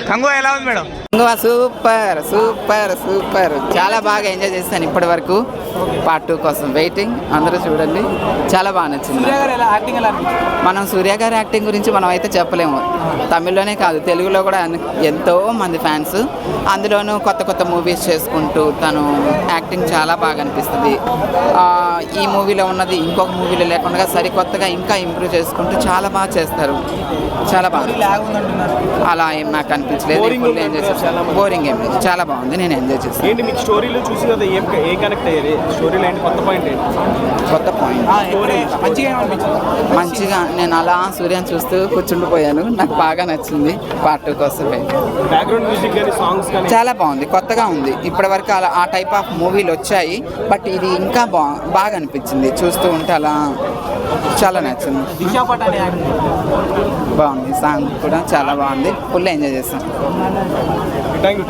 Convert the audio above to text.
కంగువా ఎలా ఉంది madam? Super super super, చాలా బాగా ఎంజాయ్ చేస్తాను ఇప్పటి వరకు. పార్ట్ 2 కోసం వెయిటింగ్, అందరూ చూడండి. చాలా బాగా నచ్చింది. మనం సూర్య గారి యాక్టింగ్ గురించి మనం అయితే చెప్పలేము. తమిళ్లోనే కాదు, తెలుగులో కూడా ఎంతో మంది ఫ్యాన్స్. అందులోనూ కొత్త కొత్త మూవీస్ చేసుకుంటూ తను యాక్టింగ్ చాలా బాగా అనిపిస్తుంది. ఈ మూవీలో ఉన్నది ఇంకొక మూవీలో లేకుండా సరికొత్తగా ఇంకా ఇంప్రూవ్ చేసుకుంటూ చాలా బాగా చేస్తారు. చాలా బాగా, అలా ఏం నాకు అనిపించలేదు. ఫుల్ ఎంజాయ్ చేస్తాను. బోరింగ్ ఏం లేదు, చాలా బాగుంది. నేను ఎంజాయ్ చేస్తాను. ఏంటి మీకు స్టోరీలో చూసి కదా ఏ కనెక్ట్ అయ్యేది? స్టోరీలో ఏంటి కొత్త పాయింట్? కొత్త పాయింట్ మంచిగా నేను అలా సూర్యాన్ని చూస్తూ కూర్చుండిపోయాను. నాకు బాగా నచ్చింది. పార్ట్ 2 కోసం బ్యాక్గ్రౌండ్ మ్యూజిక్ కానీ సాంగ్స్ కానీ చాలా బాగుంది, కొత్తగా ఉంది. ఇప్పటివరకు అలా ఆ టైప్ ఆఫ్ మూవీలు వచ్చాయి, బట్ ఇది ఇంకా బాగా అనిపించింది. చూస్తూ ఉంటే అలా చాలా నచ్చింది. బాగుంది, సాంగ్ కూడా చాలా బాగుంది. ఫుల్ ఎంజాయ్ చేస్తాను. Thank you.